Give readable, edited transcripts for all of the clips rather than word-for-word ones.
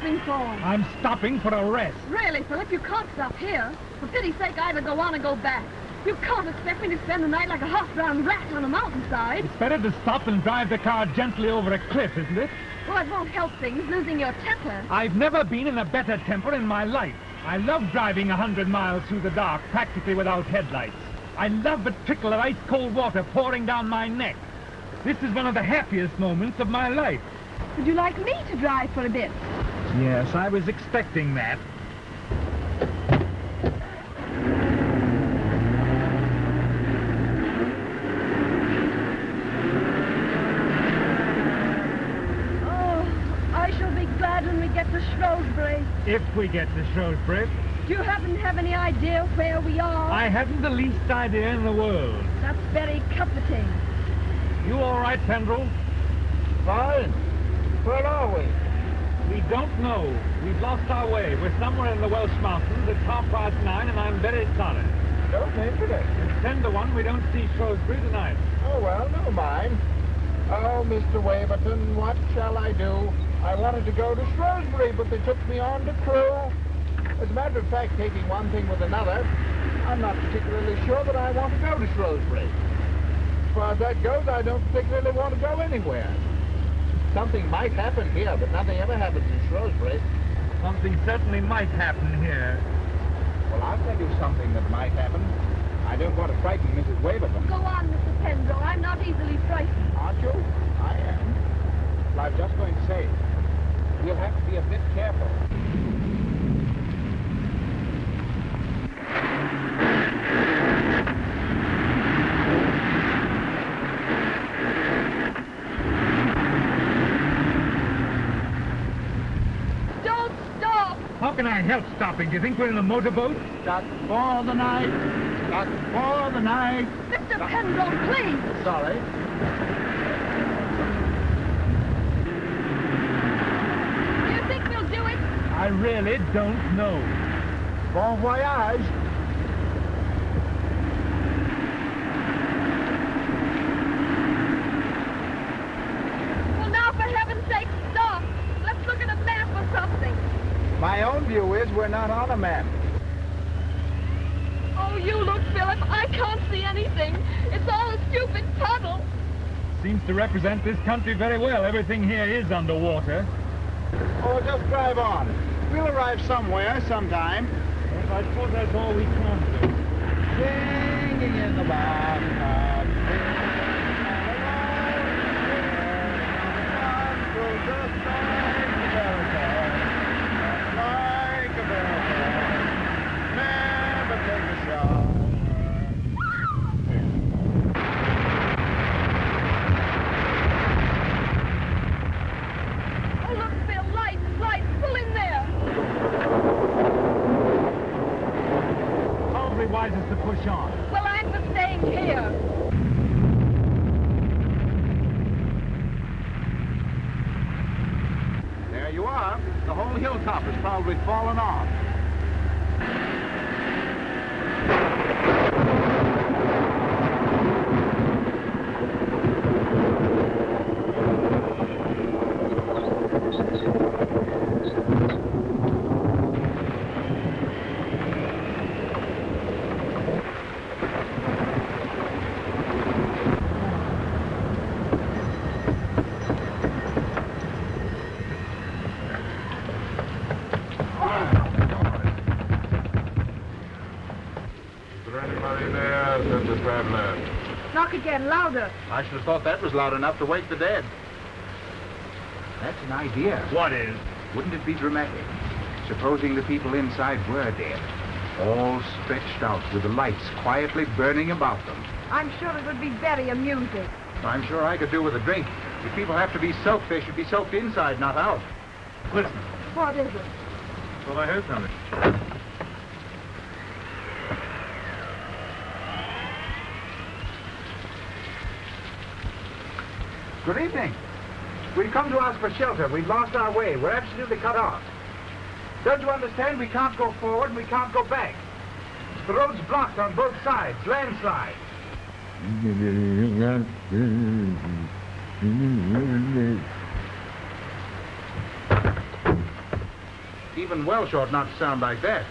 stopping for? I'm stopping for a rest. Really, Philip, you can't stop here. For pity's sake, either go on or go back. You can't expect me to spend the night like a half-drowned rat on a mountainside. It's better to stop and drive the car gently over a cliff, isn't it? Well, it won't help things, losing your temper. I've never been in a better temper in my life. I love driving 100 miles through the dark, practically without headlights. I love the trickle of ice-cold water pouring down my neck. This is one of the happiest moments of my life. Would you like me to drive for a bit? Yes, I was expecting that. When we get to Shrewsbury. If we get to Shrewsbury. Do you happen to have any idea where we are? I haven't the least idea in the world. That's very comforting. You all right, Pendrell? Fine. Where are we? We don't know. We've lost our way. We're somewhere in the Welsh Mountains at 9:30, and I'm very sorry. Okay, today. It's 10 to 1. We don't see Shrewsbury tonight. Oh, well, never mind. Oh, Mr. Waverton, what shall I do? I wanted to go to Shrewsbury, but they took me on to Crewe. As a matter of fact, taking one thing with another, I'm not particularly sure that I want to go to Shrewsbury. As far as that goes, I don't particularly want to go anywhere. Something might happen here, but nothing ever happens in Shrewsbury. Something certainly might happen here. Well, I'll tell you something that might happen. I don't want to frighten Mrs. Waverton. Go on, Mr. Pendrell. I'm not easily frightened. Aren't you? I am. Well, I'm just going to say, we'll have to be a bit careful. Don't stop! How can I help stopping? Do you think we're in a motorboat? Stuck for the night. Stuck for the night. Mr. Pendrell, please! Sorry. Do you think we'll do it? I really don't know. Bon voyage. Well, now, for heaven's sake, stop! Let's look at a map or something. My own view is we're not on a map. Oh, you look, Philip. I can't see anything. It's all a stupid puddle. Seems to represent this country very well. Everything here is underwater. Oh, just drive on. We'll arrive somewhere, sometime. Yes, I suppose that's all we can do. Singing in the bathtub. Just like a baritone. Never take a shot. Oh, look, Phil, lights, pull in there. Probably wisest to push on. Well, I'm for staying here. There you are. The whole hilltop has probably fallen off. Knock again, louder. I should have thought that was loud enough to wake the dead. That's an idea. What is? Wouldn't it be dramatic? Supposing the people inside were dead, all stretched out with the lights quietly burning about them. I'm sure it would be very amusing. I'm sure I could do with a drink. If people have to be soaked, they should be soaked inside, not out. Listen. What is it? Well, I heard something. Good evening. We've come to ask for shelter. We've lost our way. We're absolutely cut off. Don't you understand? We can't go forward and we can't go back. The road's blocked on both sides. Landslide. Even Welsh ought not to sound like that.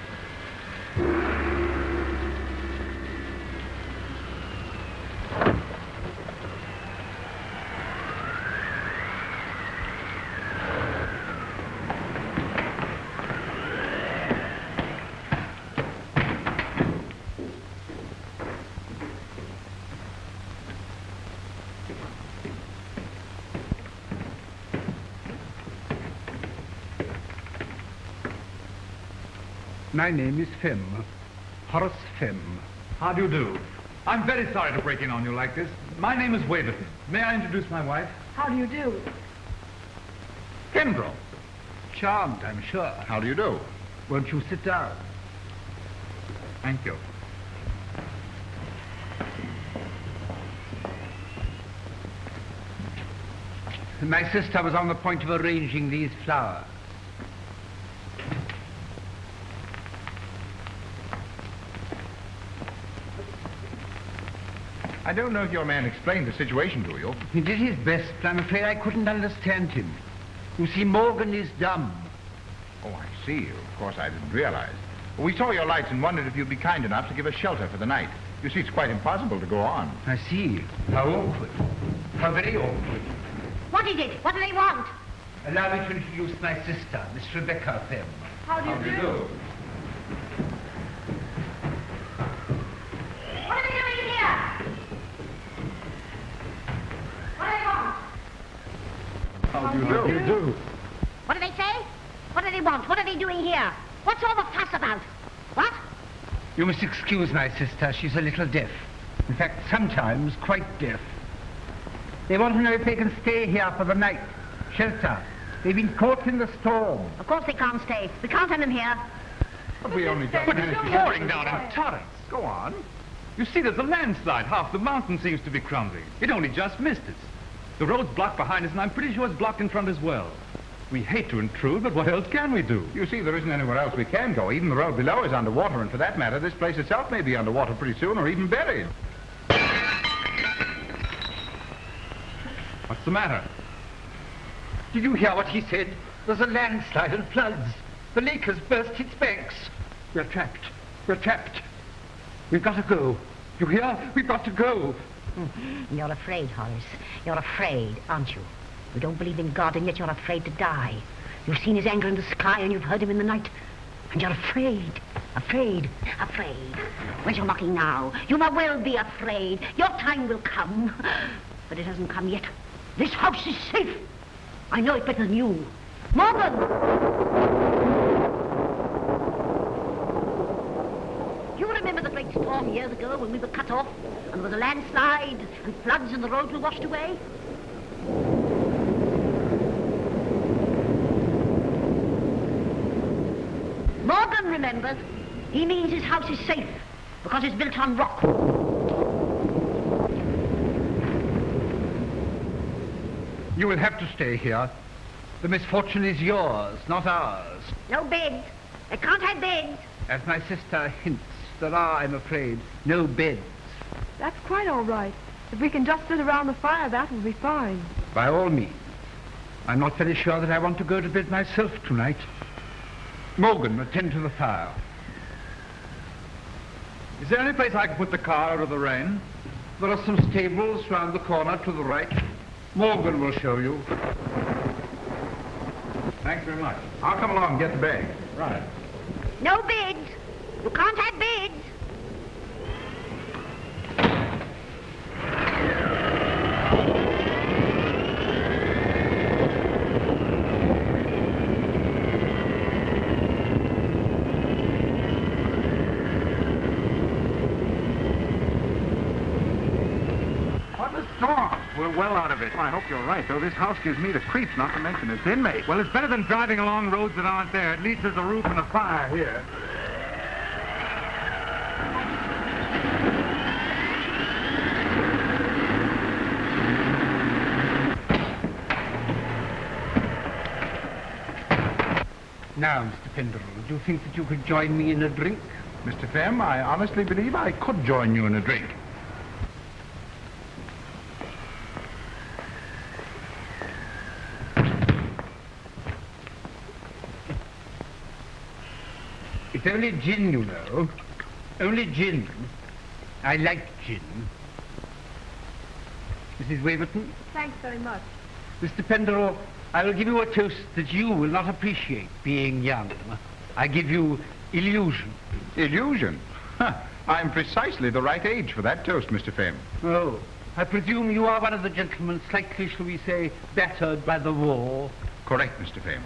My name is Femm, Boris Femm. How do you do? I'm very sorry to break in on you like this. My name is Waverton. May I introduce my wife? How do you do? Kendall. Charmed, I'm sure. How do you do? Won't you sit down? Thank you. My sister was on the point of arranging these flowers. I don't know if your man explained the situation to you. He did his best, but I'm afraid I couldn't understand him. You see, Morgan is dumb. Oh, I see. Of course, I didn't realize. We saw your lights and wondered if you'd be kind enough to give us shelter for the night. You see, it's quite impossible to go on. I see. How awkward. How very awkward. What is it? What do they want? Allow me to introduce my sister, Miss Rebecca Femm. How do you do? What are they doing here? What do they want? How do you do? What do they say? What do they want? What are they doing here? What's all the fuss about? What? You must excuse my sister. She's a little deaf. In fact, sometimes quite deaf. They want to know if they can stay here for the night. Shelter. They've been caught in the storm. Of course they can't stay. We can't have them here. But we only just But managed it's to get pouring down in torrents. Go on. You see, there's a landslide. Half the mountain seems to be crumbling. It only just missed us. The road's blocked behind us, and I'm pretty sure it's blocked in front as well. We hate to intrude, but what else can we do? You see, there isn't anywhere else we can go. Even the road below is underwater, and for that matter, this place itself may be underwater pretty soon, or even buried. What's the matter? Did you hear what he said? There's a landslide and floods. The lake has burst its banks. We're trapped. We're trapped. We've got to go. You hear? We've got to go. You're afraid, Horace. You're afraid, aren't you? You don't believe in God, and yet you're afraid to die. You've seen his anger in the sky, and you've heard him in the night. And you're afraid. Afraid. Afraid. Where's your mocking now? You might well be afraid. Your time will come. But it hasn't come yet. This house is safe. I know it better than you. Morgan! You remember the great storm years ago when we were cut off, and there was a landslide, and floods, and the roads were washed away? Morgan remembers. He means his house is safe, because it's built on rock. You will have to stay here. The misfortune is yours, not ours. No beds. They can't have beds. As my sister hints, there are, I'm afraid, no beds. That's quite all right. If we can just sit around the fire, that will be fine. By all means. I'm not very sure that I want to go to bed myself tonight. Morgan, attend to the fire. Is there any place I can put the car out of the rain? There are some stables round the corner to the right. Morgan will show you. Thanks very much. I'll come along and get the bag. Right. No beds. You can't have beds. We're well out of it. Well, I hope you're right, though. This house gives me the creeps, not to mention its inmates. Well, it's better than driving along roads that aren't there. At least there's a roof and a fire here. Now, Mr. Penderell, do you think that you could join me in a drink? Mr. Femm, I honestly believe I could join you in a drink. It's only gin, you know. Only gin. I like gin. Mrs. Waverton? Thanks very much. Mr. Penderell, I will give you a toast that you will not appreciate, being young. I give you illusion. Illusion? Huh. I'm precisely the right age for that toast, Mr. Femm. Oh, I presume you are one of the gentlemen slightly, shall we say, battered by the war. Correct, Mr. Femm.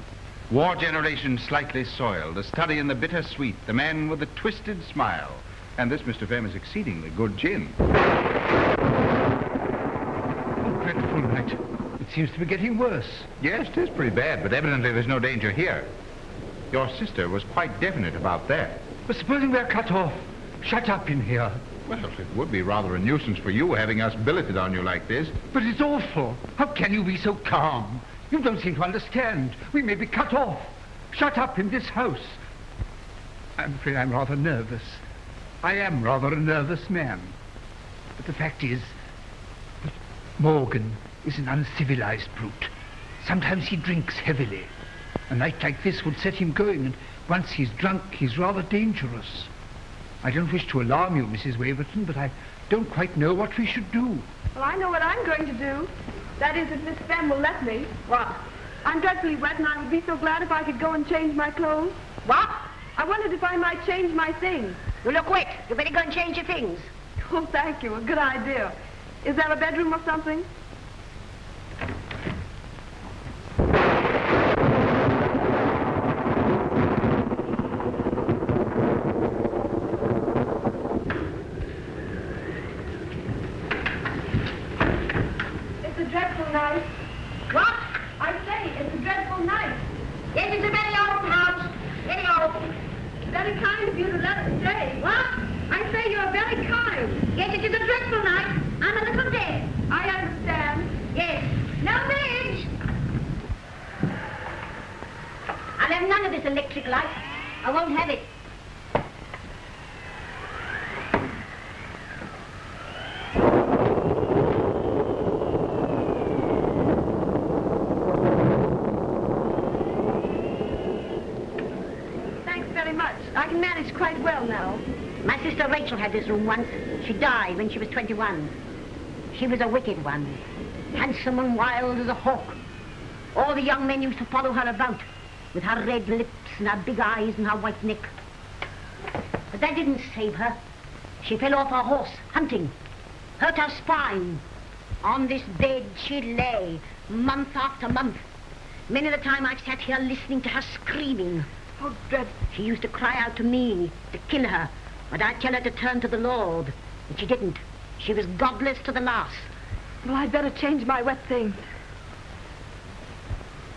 War generation slightly soiled, a study in the bittersweet, the man with the twisted smile. And this, Mr. Femm, is exceedingly good gin. Oh, dreadful night. It seems to be getting worse. Yes, it is pretty bad, but evidently there's no danger here. Your sister was quite definite about that. But supposing we're cut off, shut up in here. Well, it would be rather a nuisance for you having us billeted on you like this. But it's awful. How can you be so calm? You don't seem to understand. We may be cut off. Shut up in this house. I'm afraid I'm rather nervous. I am rather a nervous man. But the fact is that Morgan is an uncivilized brute. Sometimes he drinks heavily. A night like this would set him going, and once he's drunk, he's rather dangerous. I don't wish to alarm you, Mrs. Waverton, but I don't quite know what we should do. Well, I know what I'm going to do. That is, if Miss Femm will let me. What? I'm dreadfully wet, and I would be so glad if I could go and change my clothes. What? I wondered if I might change my things. You look wet. You better go and change your things. Oh, thank you. A good idea. Is there a bedroom or something? It's a dreadful night. What? I say, it's a dreadful night. Yes, it's a very old house. Very old. Very kind of you to let us stay. What? I say you're very kind. Yes, it is a dreadful night. I'm a little dead. I understand. Yes. No bridge. I'll have none of this electric light. I won't have it. Thanks very much. I can manage quite well now. My sister Rachel had this room once. She died when she was 21. She was a wicked one. Handsome and wild as a hawk. All the young men used to follow her about with her red lips and her big eyes and her white neck. But that didn't save her. She fell off her horse, hunting. Hurt her spine. On this bed she lay, month after month. Many a time I've sat here listening to her screaming. Oh, dreadful. She used to cry out to me to kill her, but I'd tell her to turn to the Lord. But she didn't. She was godless to the last. Well, I'd better change my wet things.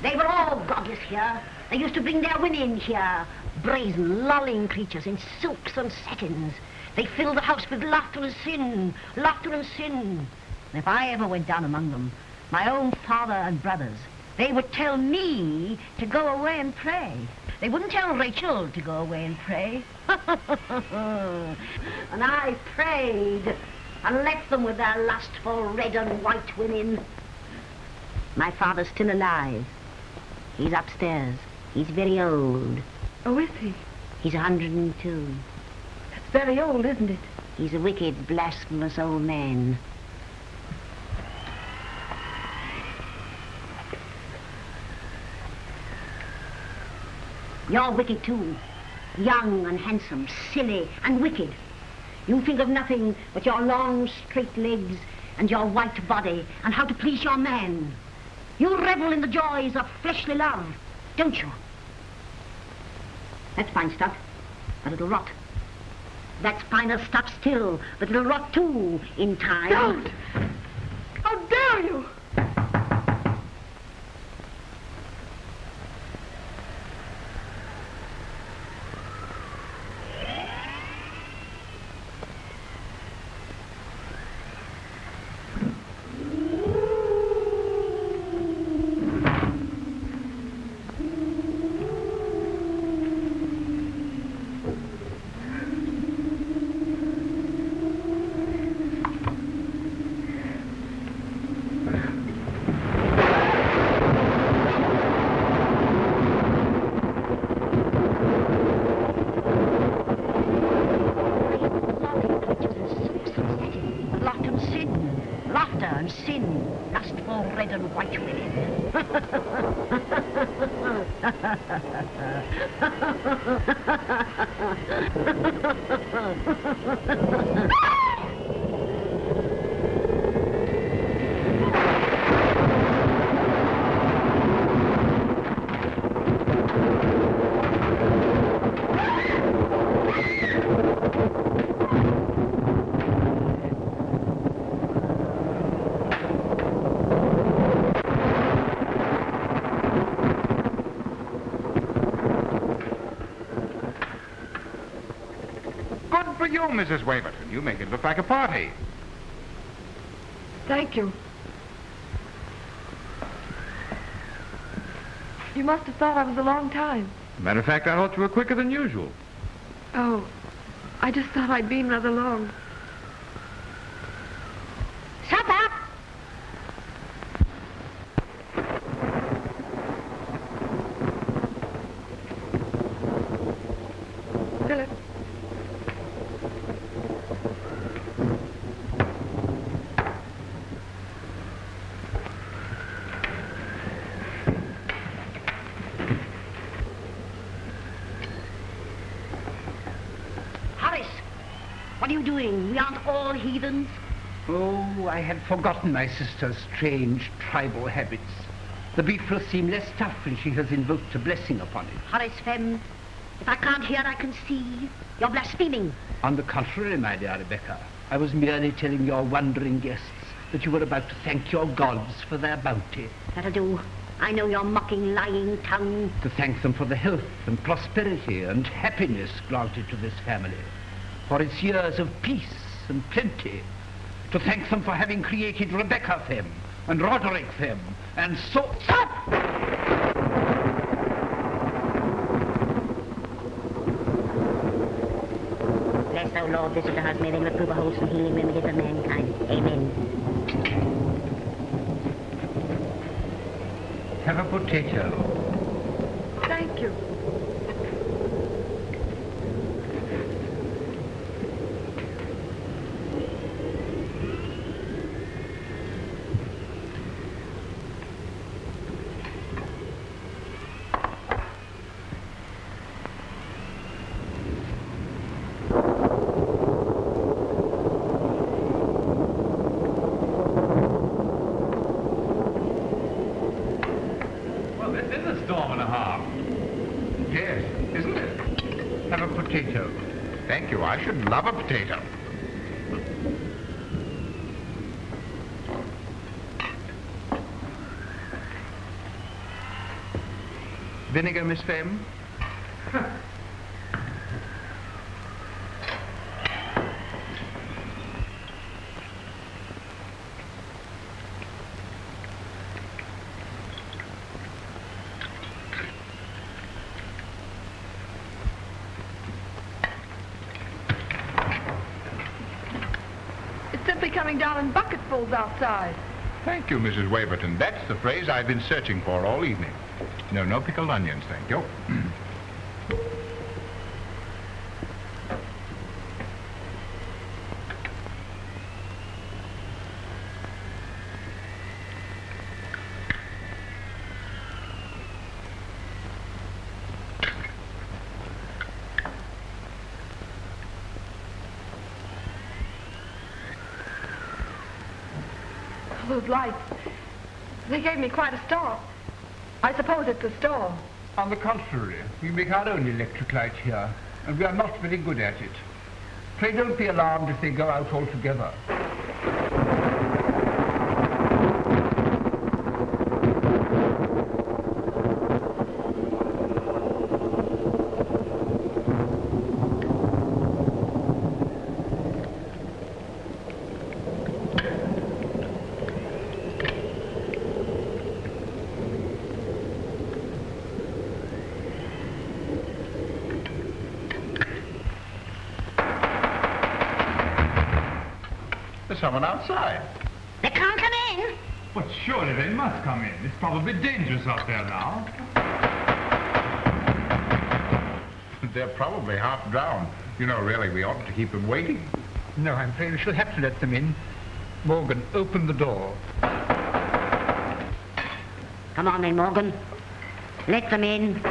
They were all godless here. They used to bring their women here, brazen, lolling creatures in silks and satins. They filled the house with laughter and sin, laughter and sin. And if I ever went down among them, my own father and brothers, they would tell me to go away and pray. They wouldn't tell Rachel to go away and pray. And I prayed and left them with their lustful red and white women. My father's still alive. He's upstairs. He's very old. Oh, is he? He's 102. That's very old, isn't it? He's a wicked, blasphemous old man. You're wicked too. Young and handsome, silly and wicked. You think of nothing but your long, straight legs and your white body and how to please your man. You revel in the joys of fleshly love, don't you? That's fine stuff, but it'll rot. That's finer stuff still, but it'll rot too in time. Don't! How dare you! laughter and sin, lust for red and white women. Good for you, Mrs. Waverton. You make it look like a party. Thank you. You must have thought I was a long time. Matter of fact, I thought you were quicker than usual. Oh, I just thought I'd been rather long. Shut up! Philip. Horace, what are you doing? We aren't all heathens. Oh, I had forgotten my sister's strange tribal habits. The beef will seem less tough when she has invoked a blessing upon it. Horace Femm, if I can't hear, I can see. You're blaspheming. On the contrary, my dear Rebecca, I was merely telling your wondering guests that you were about to thank your gods for their bounty. That'll do. I know your mocking, lying tongue. To thank them for the health and prosperity and happiness granted to this family, for its years of peace and plenty. To thank them for having created Rebecca Femm and Roderick Femm and so... Stop! Bless thou, Lord, visit the house, may they reprove a wholesome healing remedy for mankind. Amen. Have a potato. Thank you. Well, this is a storm and a half. Yes, isn't it? Have a potato. Thank you. I should love a potato. Vinegar, Miss Femm? It's simply coming down in bucketfuls outside. Thank you, Mrs. Waverton. That's the phrase I've been searching for all evening. No pickled onions, thank you. Those lights, they gave me quite a start. I suppose it's a storm. On the contrary, we make our own electric light here, and we are not very good at it. Pray don't be alarmed if they go out altogether. There's someone outside. They can't come in. But surely they must come in. It's probably dangerous out there now. They're probably half drowned. You know, really, we oughtn't to keep them waiting. No, I'm afraid we shall have to let them in. Morgan, open the door. Come on then, Morgan. Let them in.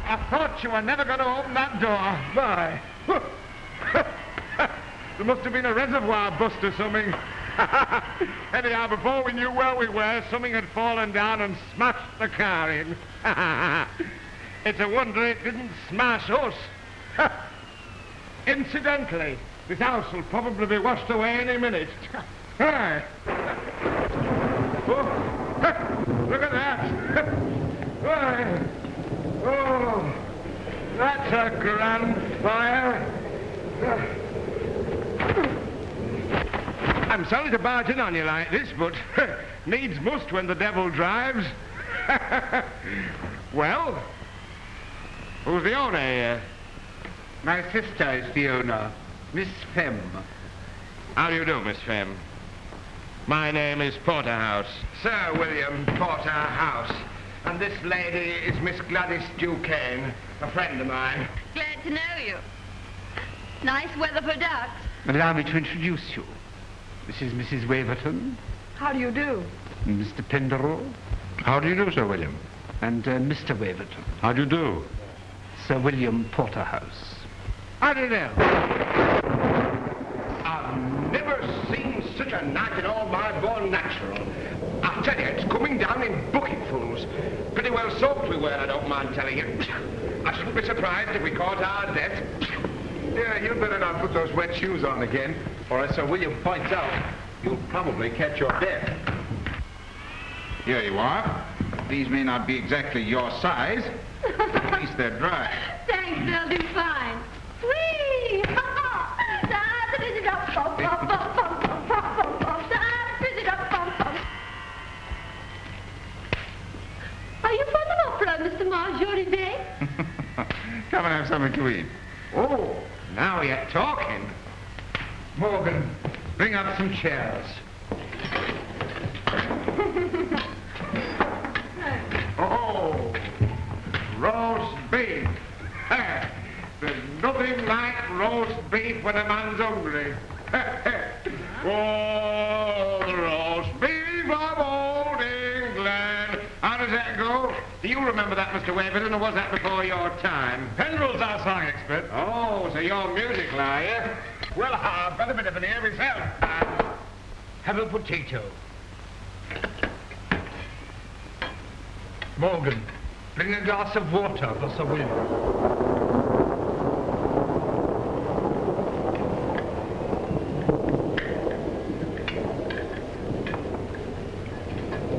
I thought you were never going to open that door. Why? There must have been a reservoir bust or something. Anyhow, before we knew where we were, something had fallen down and smashed the car in. It's a wonder it didn't smash us. Incidentally, this house will probably be washed away any minute. Hey. Oh, look at that. Hey. Oh, that's a grand fire. I'm sorry to barge in on you like this, but needs must when the devil drives. Well, who's the owner here? My sister is the owner, Miss Femm. How do you do, Miss Femm? My name is Porterhouse. Sir William Porterhouse. And this lady is Miss Gladys Duquesne, a friend of mine. Glad to know you. Nice weather for ducks. Allow me to introduce you. This is Mrs. Waverton, How do you do? Mr. Penderell, How do you do, Sir William? and Mr. Waverton, How do you do? Sir William Porterhouse. How do you do? I've never seen such a night in all my born natural. I tell you, it's coming down in bucketfuls. Pretty well soaked we were, I don't mind telling you. I shouldn't be surprised if we caught our death. Yeah, you'd better not put those wet shoes on again, or as Sir William points out, you'll probably catch your death. Here you are. These may not be exactly your size, but at least they're dry. Thanks, they'll do fine. Whee! Are you from an opera, Mr. Marjorie Bay? Come and have something to eat. Oh, now you're talking. Morgan, bring up some chairs. Oh, roast beef. There's nothing like roast beef when a man's hungry. Oh, the roast beef of old England. How does that go? Do you remember that, Mr. Waverton, or was that before your time? Pendrell's our song expert. Oh, so you're musical, are you? Well, I've got a bit of an ear myself. Have a potato. Morgan, bring a glass of water for Sir William.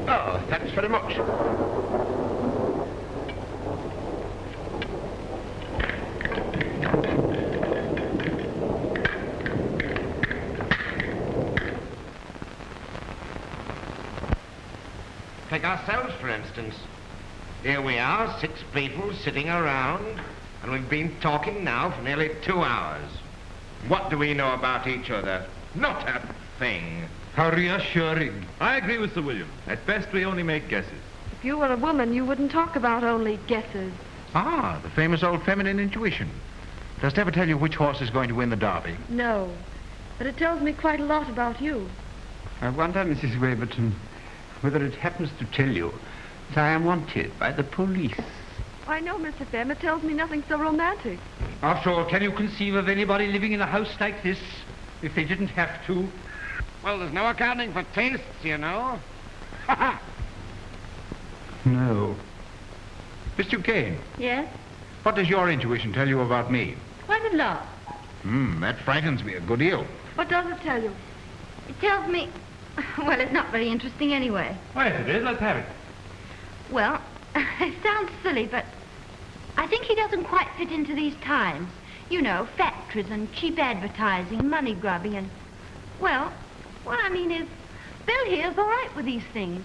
Oh, thanks very much. Take ourselves, for instance. Here we are, 6 people sitting around, and we've been talking now for nearly 2 hours. What do we know about each other? Not a thing. How reassuring. I agree with Sir William. At best, we only make guesses. If you were a woman, you wouldn't talk about only guesses. Ah, the famous old feminine intuition. Does it ever tell you which horse is going to win the Derby? No, but it tells me quite a lot about you. I wonder, Mrs. Waverton, whether it happens to tell you that I am wanted by the police. I know, Mr. Femm, it tells me nothing so romantic. After all, can you conceive of anybody living in a house like this if they didn't have to? Well, there's no accounting for tastes, you know. No. Miss Duquesne, Yes? what does your intuition tell you about me? Quite a lot. That frightens me a good deal. What does it tell you? It tells me... Well, it's not very interesting anyway. Oh, yes, it is. Let's have it. Well, it sounds silly, but I think he doesn't quite fit into these times. You know, factories and cheap advertising and money grubbing and... Well, what I mean is, Bill here's all right with these things,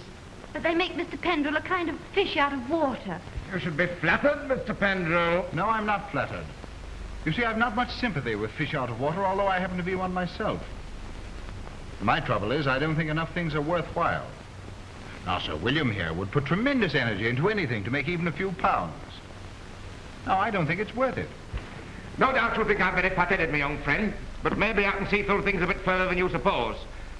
but they make Mr. Pendrell a kind of fish out of water. You should be flattered, Mr. Pendrell. No, I'm not flattered. You see, I've not much sympathy with fish out of water, although I happen to be one myself. My trouble is I don't think enough things are worthwhile. Now, Sir William here would put tremendous energy into anything to make even a few pounds. Now, I don't think it's worth it. No doubt you'll think I'm very pathetic, my young friend, but maybe I can see through things a bit further than you suppose.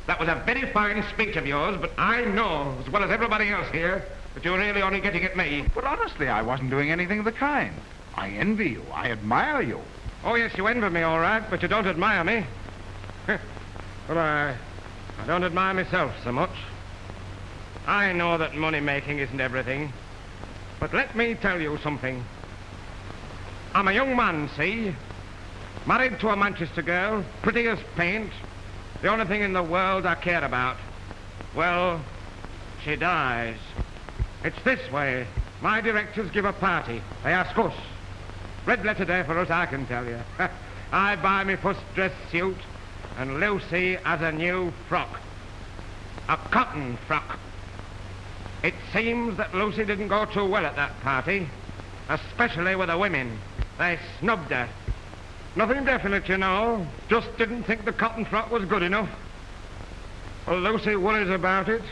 That was a very fine speech of yours, but I know, as well as everybody else here, that you're really only getting at me. But honestly, I wasn't doing anything of the kind. I envy you. I admire you. Oh, yes, you envy me, all right, but you don't admire me. Well, I don't admire myself so much. I know that money-making isn't everything, but let me tell you something. I'm a young man, see? Married to a Manchester girl, pretty as paint. The only thing in the world I care about. Well, she dies. It's this way. My directors give a party. They ask us. Red letter day for us, I can tell you. I buy me first dress suit, and Lucy has a new frock. A cotton frock. It seems that Lucy didn't go too well at that party, especially with the women. They snubbed her. Nothing definite, you know. Just didn't think the cotton frock was good enough. Well, Lucy worries about it.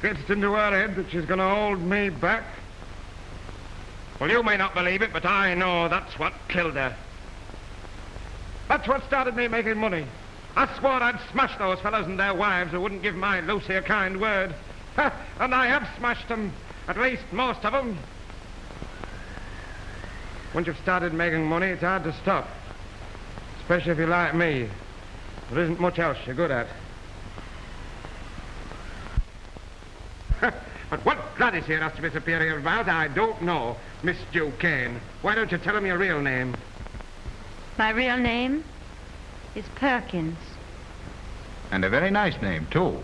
Gets into her head that she's going to hold me back. Well, you may not believe it, but I know that's what killed her. That's what started me making money. I swore I'd smash those fellows and their wives who wouldn't give my Lucy a kind word. And I have smashed them, at least most of them. Once you've started making money, it's hard to stop. Especially if you're like me. There isn't much else you're good at. But what Gladys here has to be superior about, I don't know, Miss Duquesne. Why don't you tell him your real name? My real name is Perkins. And a very nice name, too.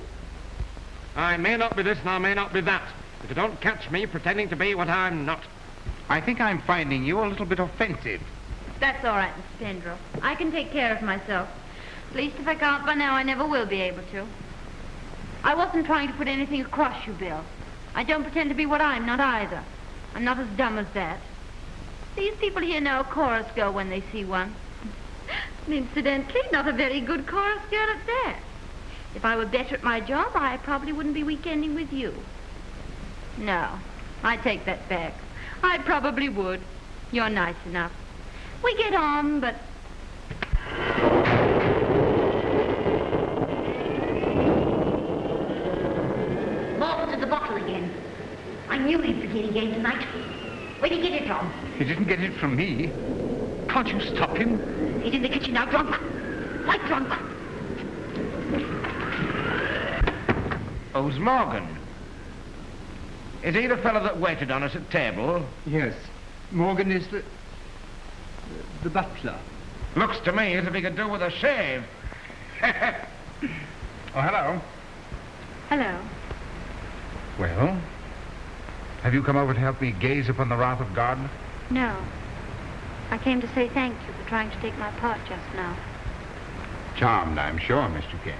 I may not be this and I may not be that, but you don't catch me pretending to be what I'm not. I think I'm finding you a little bit offensive. That's all right, Mr. Pendrell. I can take care of myself. At least if I can't by now, I never will be able to. I wasn't trying to put anything across you, Bill. I don't pretend to be what I'm not either. I'm not as dumb as that. These people here know a chorus girl when they see one. And incidentally, not a very good chorus girl at that. If I were better at my job, I probably wouldn't be weekending with you. No, I take that back. I probably would. You're nice enough. We get on, but... Morgan's at the bottle again. I knew he'd forget again tonight. Where'd he get it from? He didn't get it from me. Can't you stop him? He's in the kitchen now, drunk. Quite drunk. Who's Morgan? Is he the fellow that waited on us at table? Yes. Morgan is the butler. Looks to me as if he could do with a shave. Oh, hello. Hello. Well, have you come over to help me gaze upon the wrath of God? No. I came to say thank you for trying to take my part just now. Charmed, I'm sure, Mr. King.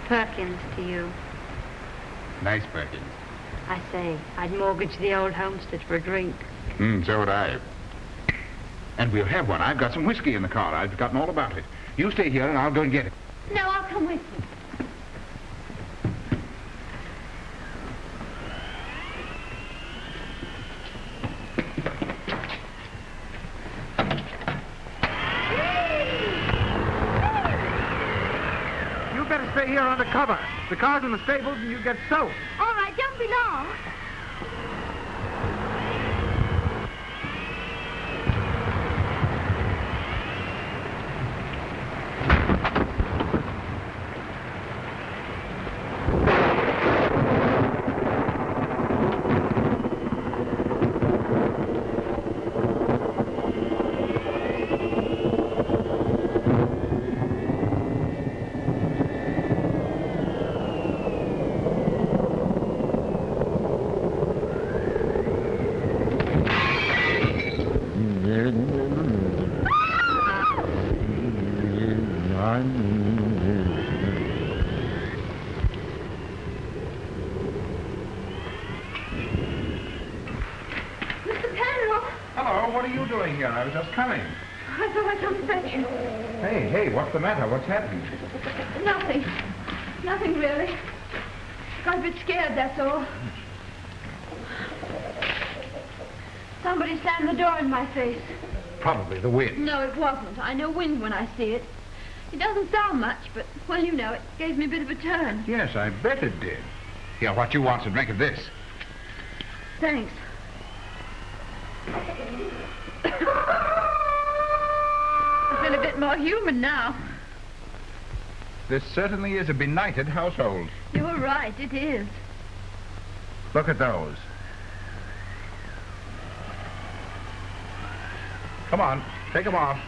Perkins to you. Nice Perkins. I say, I'd mortgage the old homestead for a drink. So would I. And we'll have one. I've got some whiskey in the car. I've forgotten all about it. You stay here and I'll go and get it. No, I'll come with you. You better stay here under cover. The car's in the stables and you get soaked. All right, don't be long. Hello, what are you doing here? I was just coming. I thought I'd come to fetch you. Hey, what's the matter? What's happening? Nothing. Nothing really. Got a bit scared, that's all. Somebody slammed the door in my face. Probably the wind. No, it wasn't. I know wind when I see it. It doesn't sound much, but, well, you know, it gave me a bit of a turn. Yes, I bet it did. Here, what you want to drink of this? Thanks. I feel a bit more human now. This certainly is a benighted household. You're right, it is. Look at those. Come on, take them off.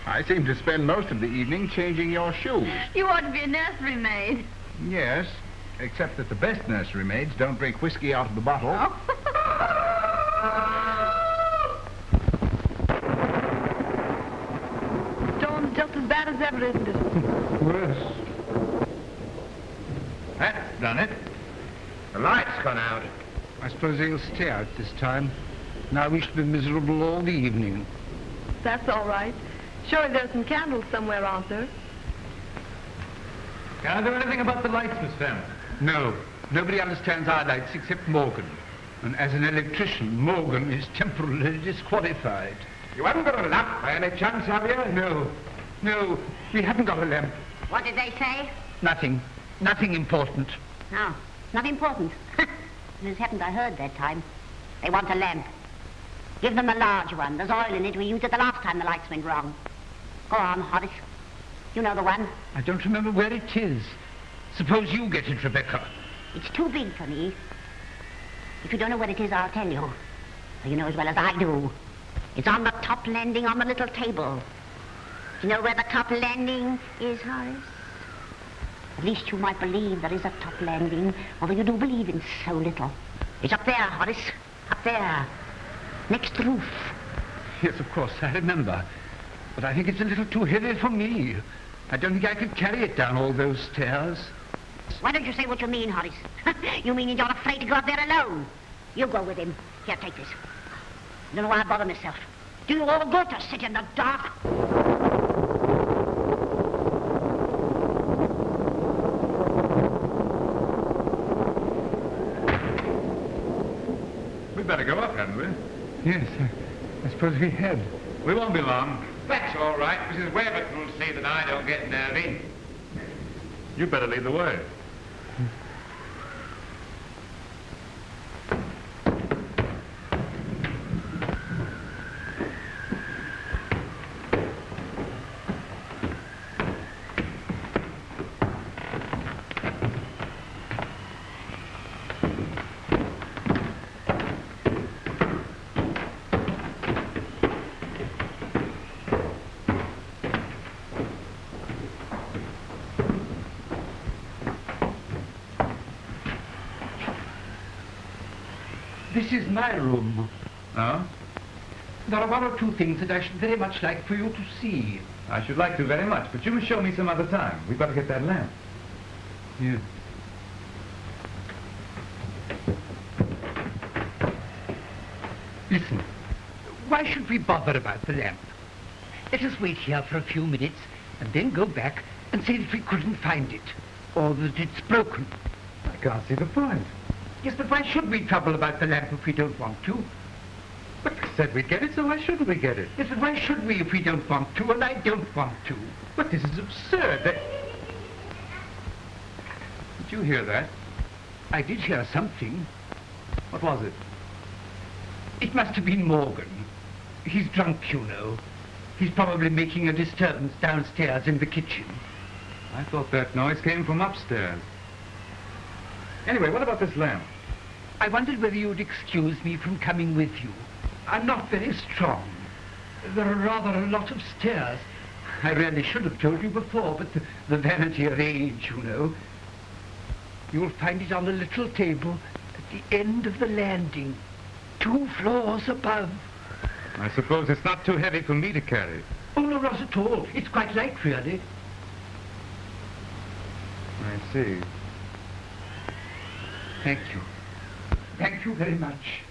I seem to spend most of the evening changing your shoes. You ought to be a nursery maid. Yes, except that the best nursery maids don't drink whiskey out of the bottle. Oh. Storm's just as bad as ever, isn't it? Worse. That's done it. The light's gone out. I suppose they'll stay out this time. Now we shall be miserable all the evening. That's all right. Surely there's some candles somewhere, aren't there? Can I do anything about the lights, Miss Femm? No, nobody understands our lights except Morgan. And as an electrician, Morgan is temporarily disqualified. You haven't got a lamp by any chance, have you? No, we haven't got a lamp. What did they say? Nothing important. No, not important. As happened, I heard that time. They want a lamp. Give them a large one. There's oil in it. We used it the last time the lights went wrong. Go on, Horace. You know the one. I don't remember where it is. Suppose you get it, Rebecca. It's too big for me. If you don't know what it is, I'll tell you. You know as well as I do. It's on the top landing on the little table. Do you know where the top landing is, Horace? At least you might believe there is a top landing, although you do believe in so little. It's up there, Horace. Up there. Next roof. Yes, of course, I remember. But I think it's a little too heavy for me. I don't think I could carry it down all those stairs. Why don't you say what you mean, Horace? You mean you're not afraid to go up there alone? You go with him. Here, take this. I don't know why I bother myself. Do you all good to sit in the dark? We'd better go up, hadn't we? Yes, I suppose we had. We won't be long. That's all right. Mrs. Waverton will see that I don't get nervy. You better lead the way. This is my room. Oh? There are one or two things that I should very much like for you to see. I should like to very much, but you must show me some other time. We've got to get that lamp. Yes. Listen, why should we bother about the lamp? Let us wait here for a few minutes and then go back and say that we couldn't find it, or that it's broken. I can't see the point. Yes, but why should we trouble about the lamp if we don't want to? But I said we'd get it, so why shouldn't we get it? Yes, but why should we if we don't want to, and I don't want to? But this is absurd. Did you hear that? I did hear something. What was it? It must have been Morgan. He's drunk, you know. He's probably making a disturbance downstairs in the kitchen. I thought that noise came from upstairs. Anyway, what about this lamp? I wondered whether you'd excuse me from coming with you. I'm not very strong. There are rather a lot of stairs. I really should have told you before, but the vanity of age, you know. You'll find it on the little table at the end of the landing, 2 floors above. I suppose it's not too heavy for me to carry. Oh, no, not at all. It's quite light, really. I see. Thank you. Thank you very much.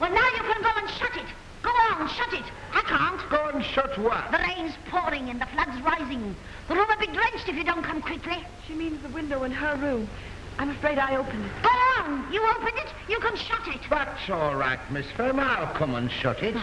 Well, now you can go and shut it. Go on, shut it. I can't. Go and shut what? The rain's pouring and the flood's rising. The room will be drenched if you don't come quickly. She means the window in her room. I'm afraid I opened it. Go on. You opened it. You can shut it. That's all right, Miss Femm. I'll come and shut it.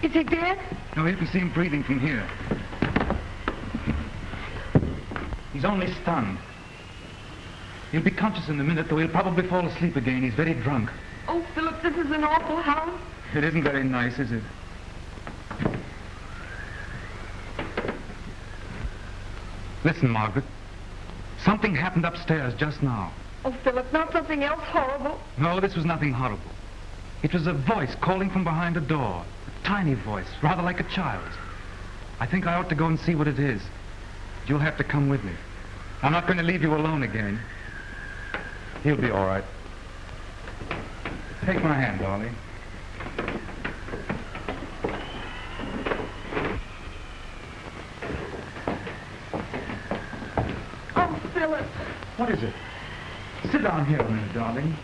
Is he dead? No, you can see him breathing from here. He's only stunned. He'll be conscious in a minute, though he'll probably fall asleep again. He's very drunk. Oh, Philip, this is an awful house. It isn't very nice, is it? Listen, Margaret. Something happened upstairs just now. Oh, Philip, not something else horrible. No, this was nothing horrible. It was a voice calling from behind a door. A tiny voice, rather like a child's. I think I ought to go and see what it is. You'll have to come with me. I'm not going to leave you alone again. He'll be all right. Take my hand, darling. Oh, Philip. What is it? Sit down here a minute, darling.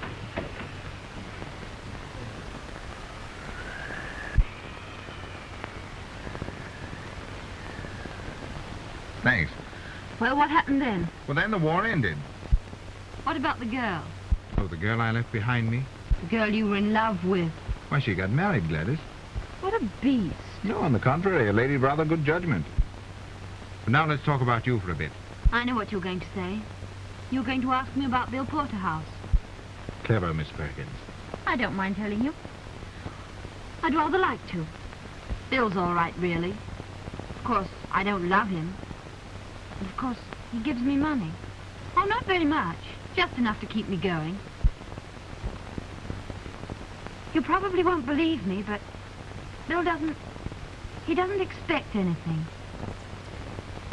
Thanks. Well, what happened then? Well, then the war ended. What about the girl? Oh, the girl I left behind me? The girl you were in love with. Why, she got married, Gladys. What a beast. No, on the contrary, a lady of rather good judgment. But now let's talk about you for a bit. I know what you're going to say. You're going to ask me about Bill Porterhouse. Clever, Miss Perkins. I don't mind telling you. I'd rather like to. Bill's all right, really. Of course, I don't love him. And of course, he gives me money. Oh, not very much. Just enough to keep me going. You probably won't believe me, but Bill he doesn't expect anything.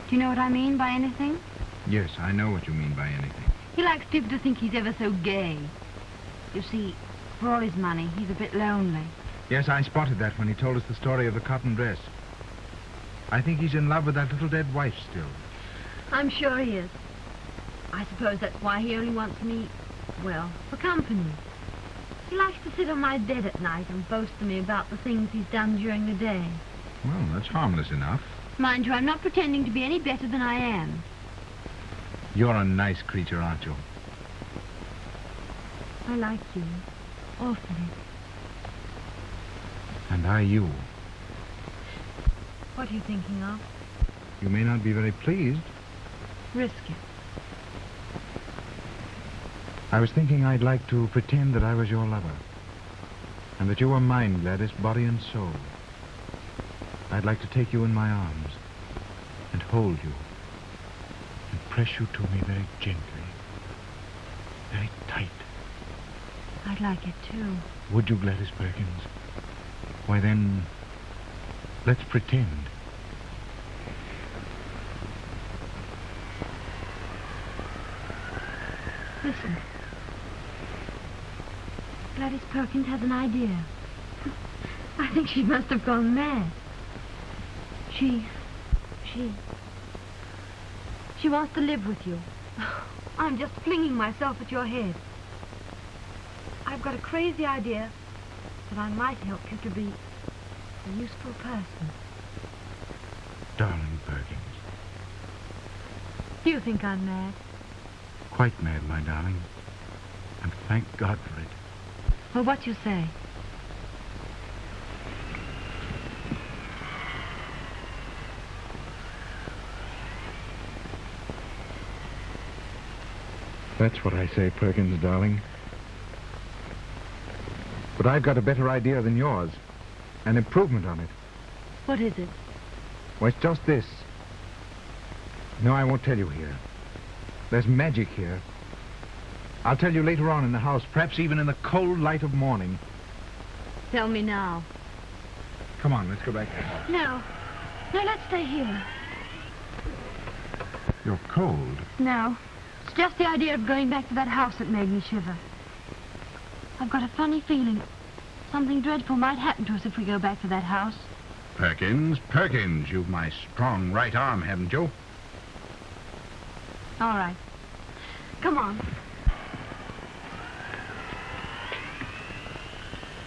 Do you know what I mean by anything? Yes, I know what you mean by anything. He likes people to think he's ever so gay. You see, for all his money, he's a bit lonely. Yes, I spotted that when he told us the story of the cotton dress. I think he's in love with that little dead wife still. I'm sure he is. I suppose that's why he only wants me, well, for company. He likes to sit on my bed at night and boast to me about the things he's done during the day. Well, that's harmless enough. Mind you, I'm not pretending to be any better than I am. You're a nice creature, aren't you? I like you. Awfully. And I you. What are you thinking of? You may not be very pleased. Risk it. I was thinking I'd like to pretend that I was your lover. And that you were mine, Gladys, body and soul. I'd like to take you in my arms and hold you and press you to me very gently, very tight. I'd like it too. Would you, Gladys Perkins? Why then, let's pretend. Listen. Gladys Perkins has an idea. I think she must have gone mad. She wants to live with you. I'm just flinging myself at your head. I've got a crazy idea that I might help you to be a useful person. Darling Perkins. Do you think I'm mad? Quite mad, my darling. And thank God for it. Well, what you say? That's what I say, Perkins, darling. But I've got a better idea than yours. An improvement on it. What is it? Well, it's just this. No, I won't tell you here. There's magic here. I'll tell you later on in the house, perhaps even in the cold light of morning. Tell me now. Come on, let's go back to the house. No. No, let's stay here. You're cold. No. It's just the idea of going back to that house that made me shiver. I've got a funny feeling something dreadful might happen to us if we go back to that house. Perkins, Perkins, you've my strong right arm, haven't you? All right. Come on.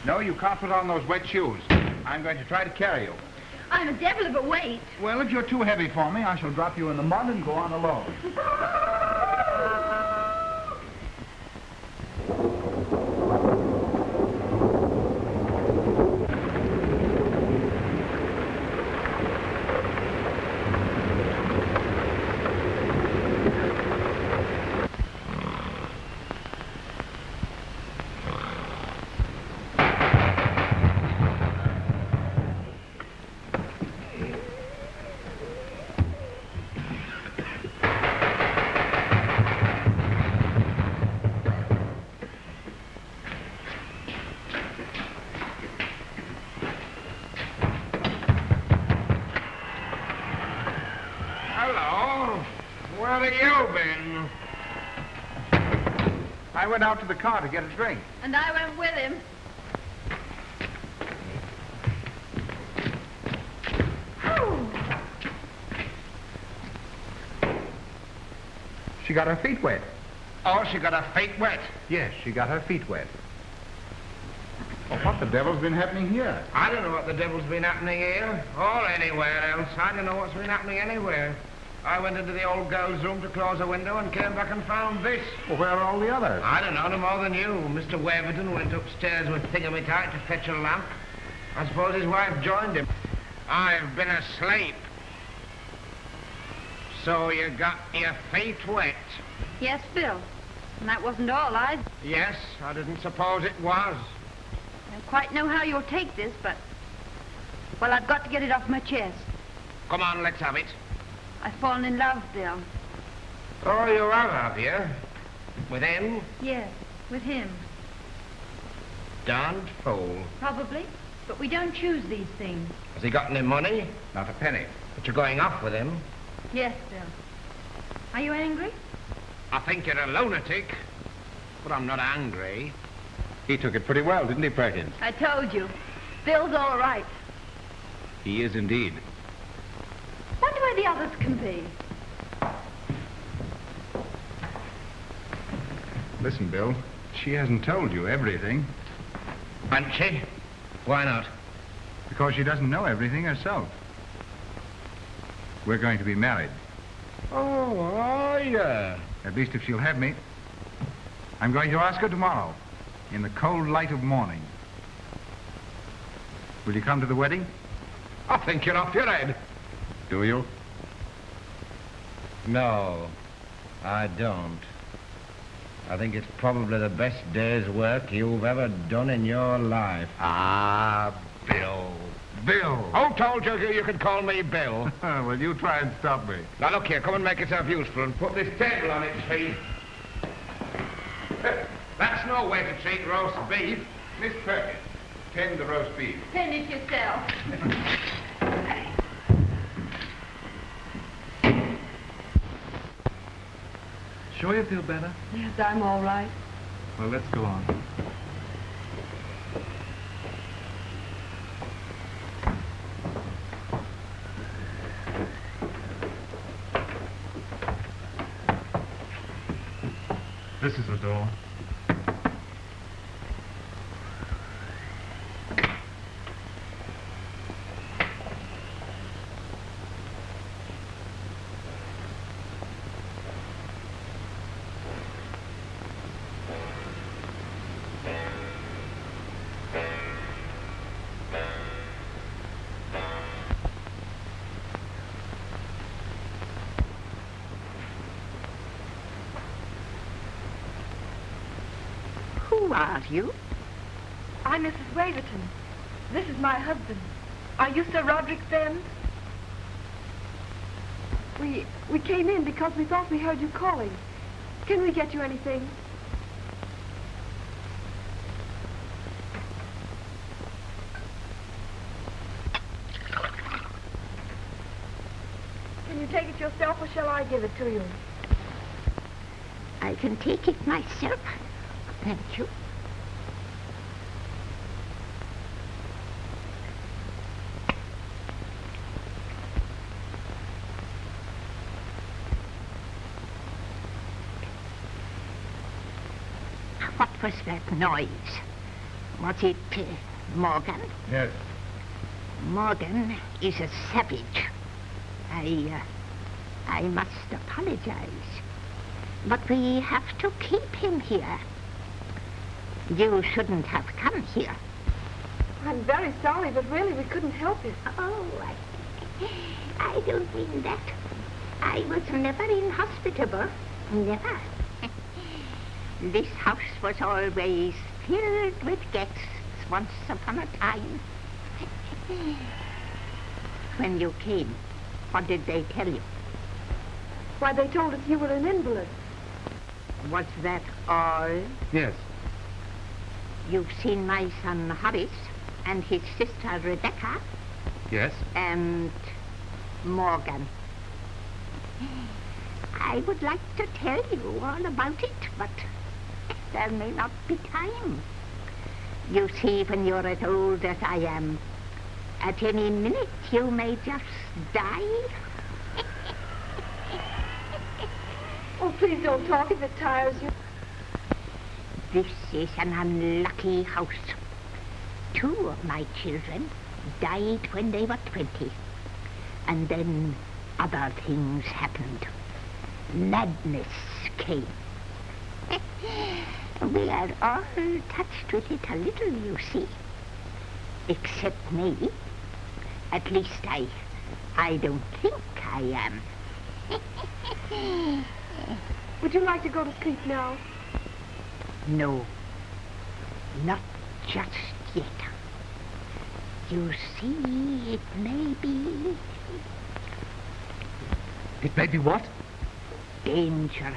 No, you can't put on those wet shoes. I'm going to try to carry you. I'm a devil of a weight. Well, if you're too heavy for me, I shall drop you in the mud and go on alone. I went out to the car to get a drink. And I went with him. She got her feet wet. Oh, she got her feet wet. Yes, she got her feet wet. Well, what the devil's been happening here? I don't know what the devil's been happening here, or anywhere else. I don't know what's been happening anywhere. I went into the old girl's room to close a window and came back and found this. Well, where are all the others? I don't know, no more than you. Mr. Waverton went upstairs with Thingamytight to fetch a lamp. I suppose his wife joined him. I've been asleep. So you got your feet wet? Yes, Bill. And that wasn't all, Yes, I didn't suppose it was. I don't quite know how you'll take this, but... Well, I've got to get it off my chest. Come on, let's have it. I've fallen in love, Bill. Oh, you have you? With him? Yes, with him. Darned fool. Probably. But we don't choose these things. Has he got any money? Not a penny. But you're going off with him. Yes, Bill. Are you angry? I think you're a lunatic, but I'm not angry. He took it pretty well, didn't he, Perkins? I told you. Bill's all right. He is indeed. Wonder where the others can be. Listen, Bill, she hasn't told you everything. And she? Why not? Because she doesn't know everything herself. We're going to be married. Oh, yeah. At least if she'll have me. I'm going to ask her tomorrow, in the cold light of morning. Will you come to the wedding? I think you're off your head. Do you? No, I don't. I think it's probably the best day's work you've ever done in your life. Ah, Bill. Bill! Who told you you could call me Bill? Well, you try and stop me. Now, look here, come and make yourself useful and put this table on its feet. That's no way to treat roast beef. Miss Perkins, tend the roast beef. Tend it yourself. Sure you feel better? Yes, I'm all right. Well, let's go on. This is the door. Who are you? I'm Mrs. Waverton. This is my husband. Are you Sir Roderick Femm? We came in because we thought we heard you calling. Can we get you anything? Can you take it yourself, or shall I give it to you? I can take it myself. Thank you. What was that noise? Was it Morgan? Yes. Morgan is a savage. I must apologize. But we have to keep him here. You shouldn't have come here. I'm very sorry, but really we couldn't help it. Oh, I don't mean that. I was never inhospitable. Never. This house was always filled with guests once upon a time. When you came, what did they tell you? Why, they told us you were an invalid. Was that all? Yes. You've seen my son Horace and his sister Rebecca Yes. and Morgan. I would like to tell you all about it, but there may not be time. You see, when you're as old as I am, at any minute you may just die. Oh, please don't talk if it tires you. This is an unlucky house. 2 of my children died when they were 20. And then other things happened. Madness came. We are all touched with it a little, you see. Except me. At least I don't think I am. Would you like to go to sleep now? No, not just yet. You see, it may be... It may be what? dangerous.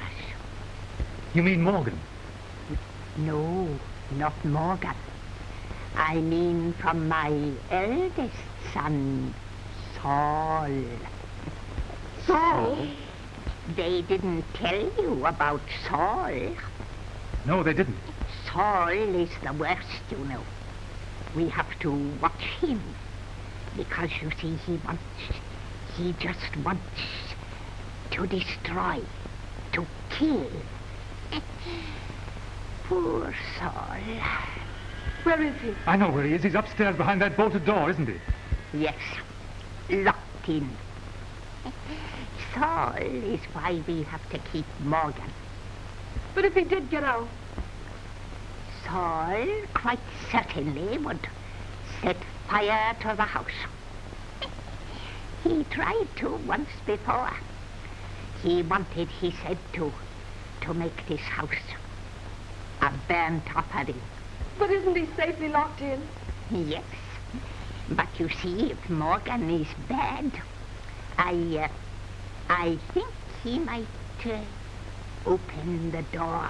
You mean Morgan? No, not Morgan. I mean from my eldest son, Saul. Saul? They didn't tell you about Saul. No, they didn't. Saul is the worst, you know. We have to watch him. Because, you see, he just wants to destroy, to kill. Poor Saul. Where is he? I know where he is. He's upstairs behind that bolted door, isn't he? Yes, locked in. Saul is why we have to keep Morgan. But if he did get out? Saul quite certainly would set fire to the house. He tried to once before. He wanted, he said, to make this house a burnt offering. But isn't he safely locked in? Yes, but you see, if Morgan is bad, I think he might open the door.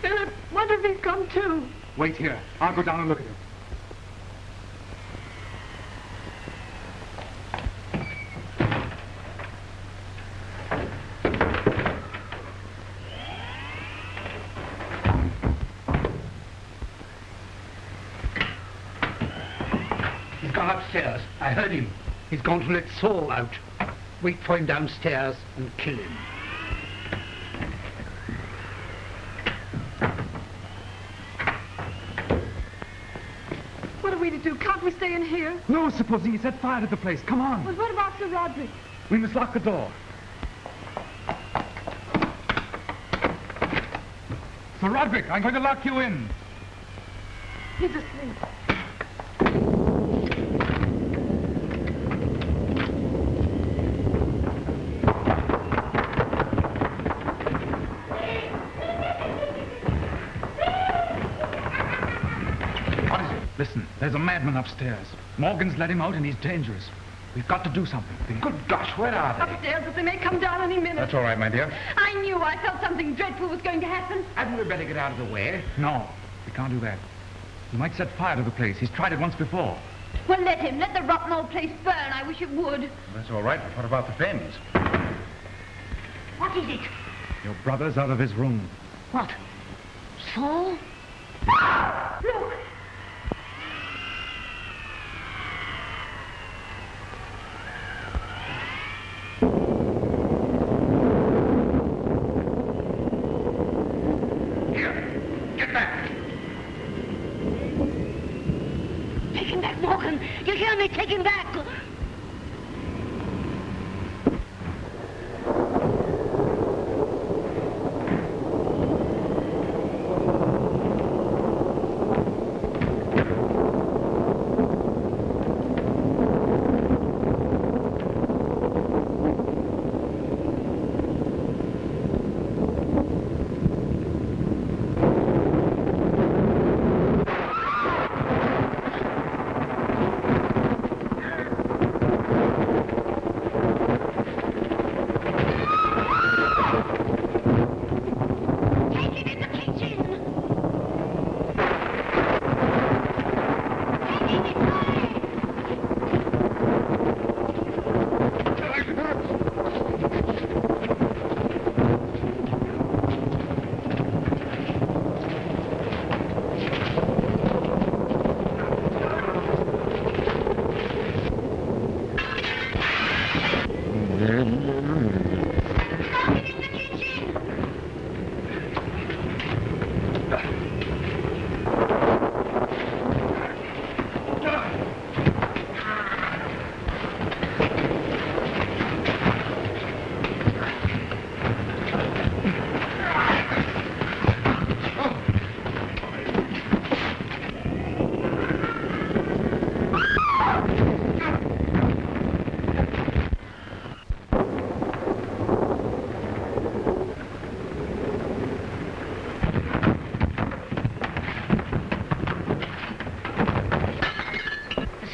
Philip, wonder if he's come too. Wait here. I'll go down and look at him. He's gone upstairs. I heard him. He's gone to let Saul out. Wait for him downstairs and kill him. What are we to do? Can't we stay in here? No, supposing he set fire to the place. Come on. But what about Sir Roderick? We must lock the door. Sir Roderick, I'm going to lock you in. He's asleep. Listen, there's a madman upstairs. Morgan's let him out and he's dangerous. We've got to do something. Good gosh, where are they? Upstairs, but they may come down any minute. That's all right, my dear. I knew. I felt something dreadful was going to happen. Hadn't we better get out of the way? No, we can't do that. He might set fire to the place. He's tried it once before. Well, let him. Let the rotten old place burn. I wish it would. That's all right, but what about the Femms? What is it? Your brother's out of his room. What? Saul? Look! Get back! Take him back, Morgan! You hear me? Take him back!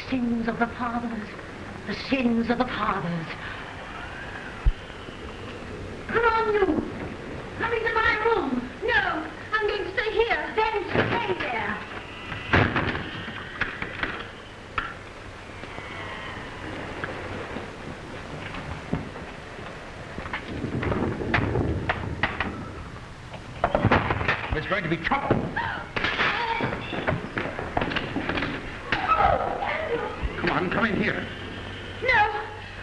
Sins of the fathers, the sins of the fathers. Come on, you! Come into my room! No, I'm going to stay here. Then stay there. There's going to be trouble. Come in here. No,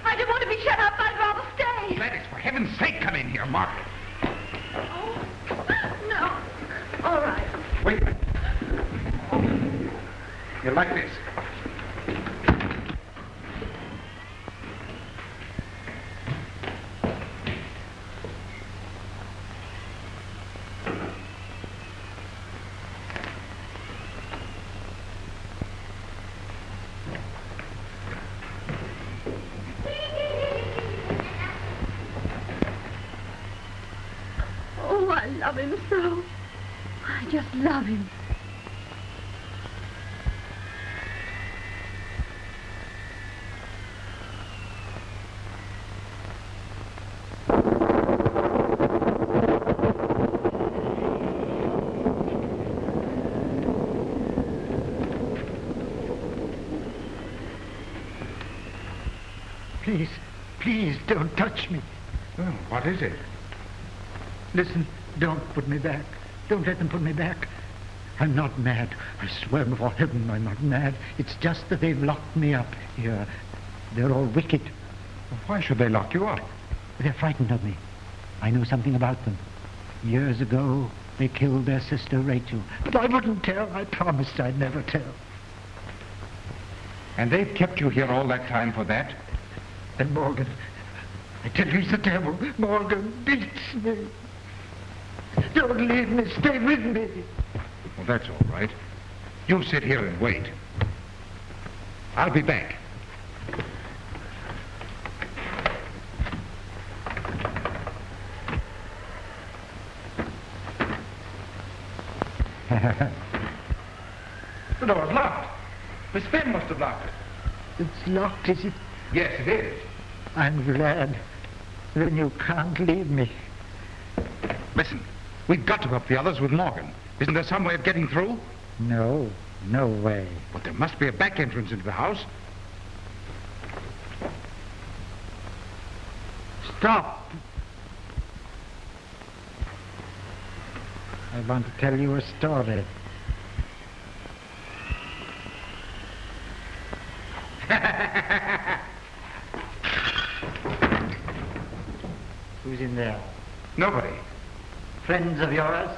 I don't want to be shut up. I'd rather stay. Gladys, for heaven's sake, come in here, Mark. Oh, no. All right. Wait a minute. You like this? Oh, I love him so. I just love him. Please, please don't touch me. Oh, what is it? Listen, don't put me back. Don't let them put me back. I'm not mad. I swear before heaven I'm not mad. It's just that they've locked me up here. They're all wicked. Well, why should they lock you up? They're frightened of me. I know something about them. Years ago, they killed their sister Rachel. But I wouldn't tell. I promised I'd never tell. And they've kept you here all that time for that? And Morgan, I tell you he's the devil. Morgan beats me. Don't leave me. Stay with me. Well, that's all right. You sit here and wait. I'll be back. The door's locked. Miss Femm must have locked it. It's locked, is it? Yes, it is. I'm glad. Then you can't leave me. Listen, we've got to help the others with Morgan. Isn't there some way of getting through? No, no way. But there must be a back entrance into the house. Stop! I want to tell you a story. Who's in there? Nobody. Friends of yours?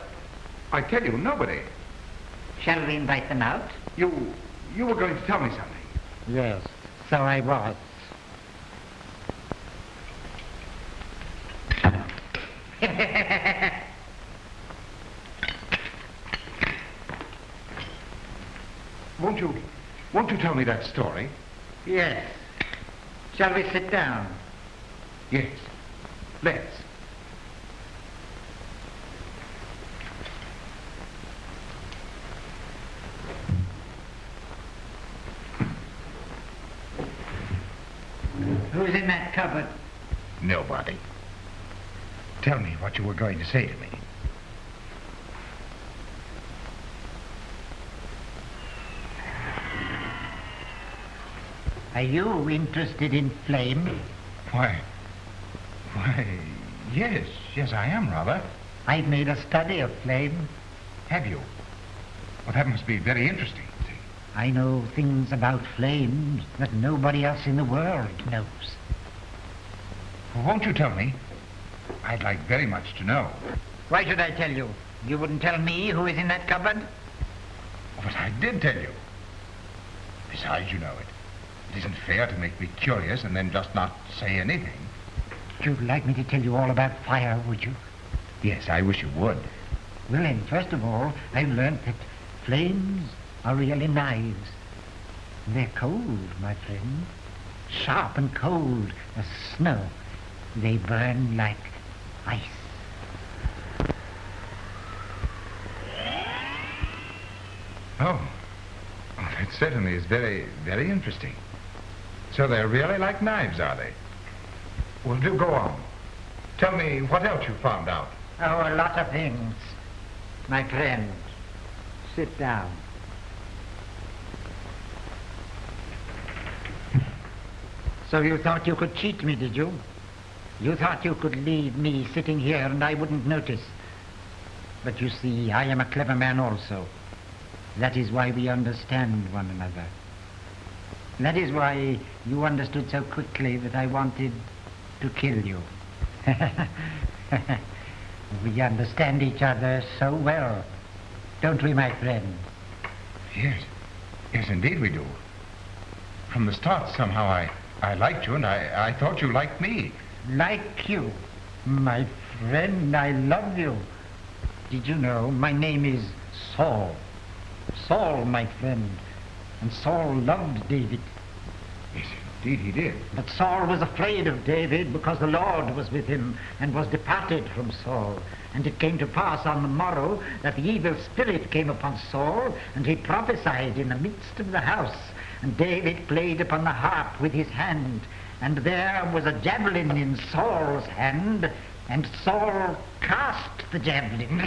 I tell you, nobody. Shall we invite them out? You were going to tell me something. Yes, so I was. Won't you tell me that story? Yes. Shall we sit down? Yes. Let's. Who's in that cupboard? Nobody. Tell me what you were going to say to me. Are you interested in Flame? Why, yes, I am, rather. I've made a study of Flame. Have you? Well, that must be very interesting. I know things about flames that nobody else in the world knows. Won't you tell me? I'd like very much to know. Why should I tell you? You wouldn't tell me who is in that cupboard? But I did tell you. Besides, you know it. It isn't fair to make me curious and then just not say anything. You'd like me to tell you all about fire, would you? Yes, I wish you would. Well, then, first of all, I've learnt that flames are really knives. They're cold, my friend. Sharp and cold as snow. They burn like ice. Oh, that certainly is very, very interesting. So they're really like knives, are they? Well, do go on. Tell me what else you found out. Oh, a lot of things. My friend, sit down. So you thought you could cheat me, did you? You thought you could leave me sitting here and I wouldn't notice. But you see, I am a clever man also. That is why we understand one another. That is why you understood so quickly that I wanted to kill you. We understand each other so well, don't we, my friend? Yes. Yes, indeed we do. From the start, somehow, I liked you, and I thought you liked me. Like you? My friend, I love you. Did you know my name is Saul? Saul, my friend. And Saul loved David. Yes, indeed he did. But Saul was afraid of David because the Lord was with him and was departed from Saul. And it came to pass on the morrow that the evil spirit came upon Saul, and he prophesied in the midst of the house. And David played upon the harp with his hand, and there was a javelin in Saul's hand, and Saul cast the javelin.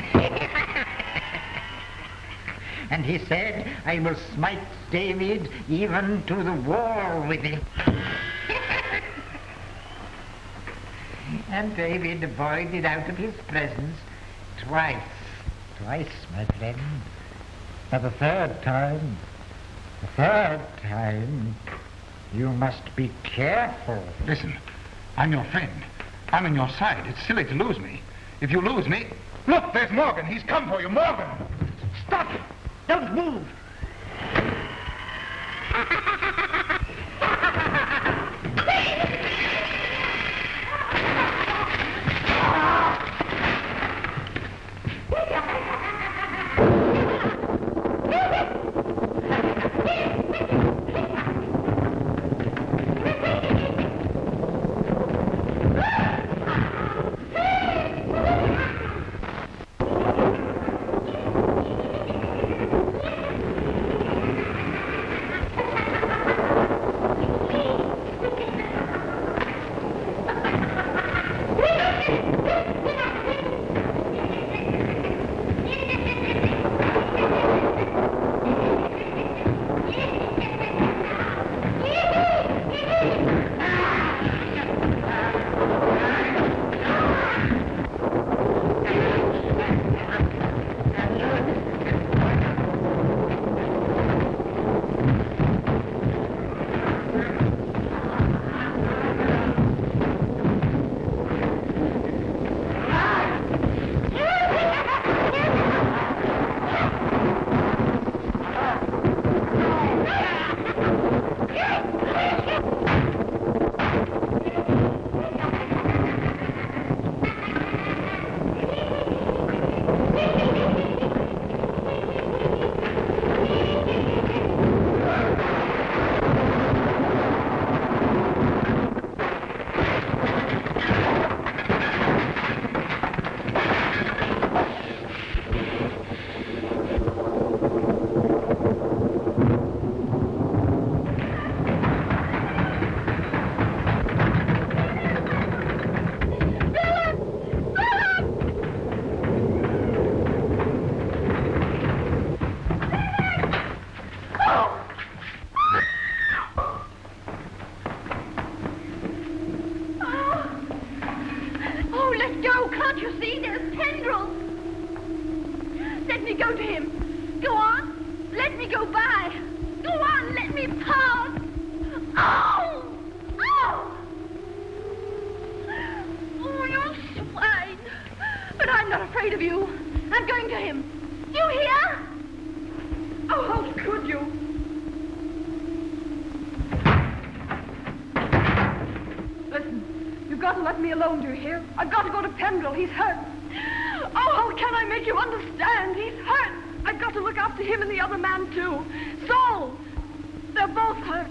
And he said, I will smite David even to the wall with it. And David avoided out of his presence twice, my friend. For the third time, you must be careful. Listen, I'm your friend. I'm on your side. It's silly to lose me. If you lose me... Look, there's Morgan. He's come for you. Morgan! Stop! Don't move! But I'm not afraid of you. I'm going to him. You hear? Oh, how could you? Listen, you've got to let me alone, do you hear? I've got to go to Pendrell. He's hurt. Oh, how can I make you understand? He's hurt. I've got to look after him and the other man, too. Souls. They're both hurt.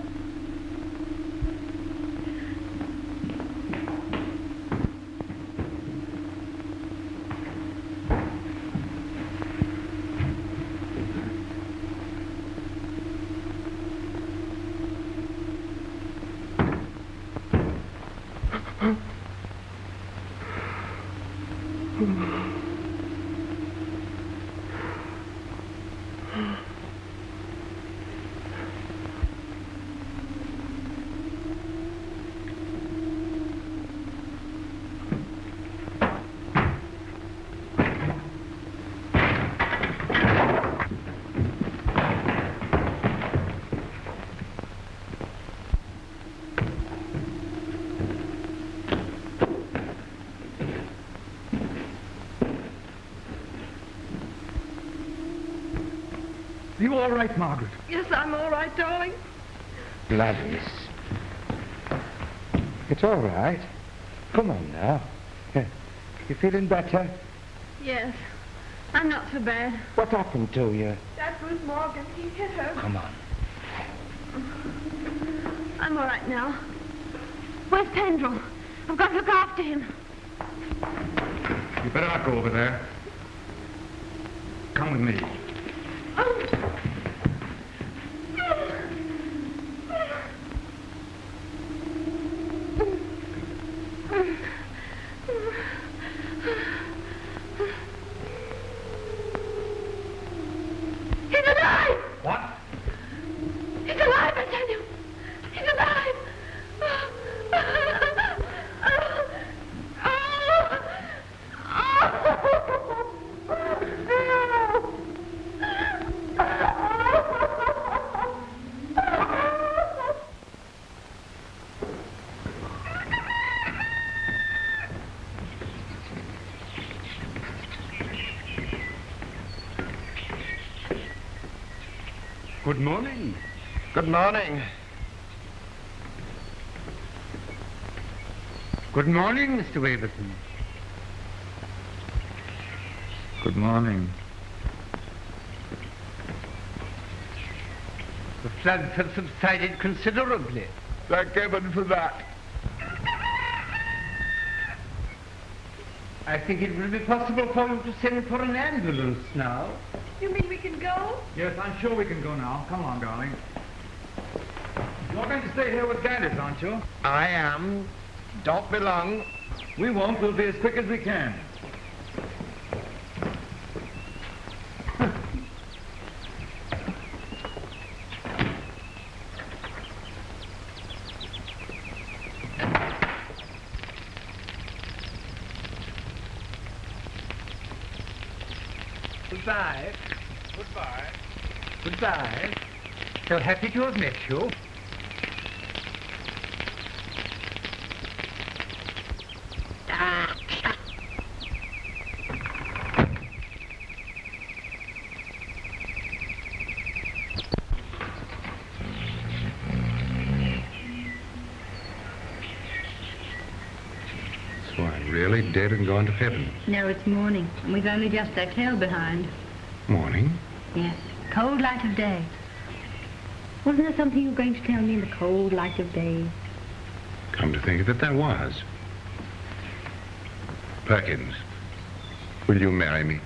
Are you all right, Margaret? Yes, I'm all right, darling. Gladys. It's all right. Come on now. You feeling better? Yes, I'm not so bad. What happened to you? That was Morgan. He hit her. Come on. I'm all right now. Where's Pendrell? I've got to look after him. You better not go over there. Come with me. He's alive! What? He's alive, I tell you! He's alive! Good morning. Good morning. Good morning, Mr. Waverton. Good morning. The floods have subsided considerably. Thank heaven for that. I think it will be possible for you to send for an ambulance now. You mean we can go? Yes, I'm sure we can go now. Come on, darling. You're going to stay here with Gladys, aren't you? I am. Don't be long. We won't. We'll be as quick as we can. Goodbye. Goodbye. Goodbye. So happy to have met you. So I'm really dead and gone to heaven. No, it's morning, and we've only just left hell behind. Morning? Yes, cold light of day. Wasn't there something you were going to tell me in the cold light of day? Come to think of it, there was. Perkins, will you marry me?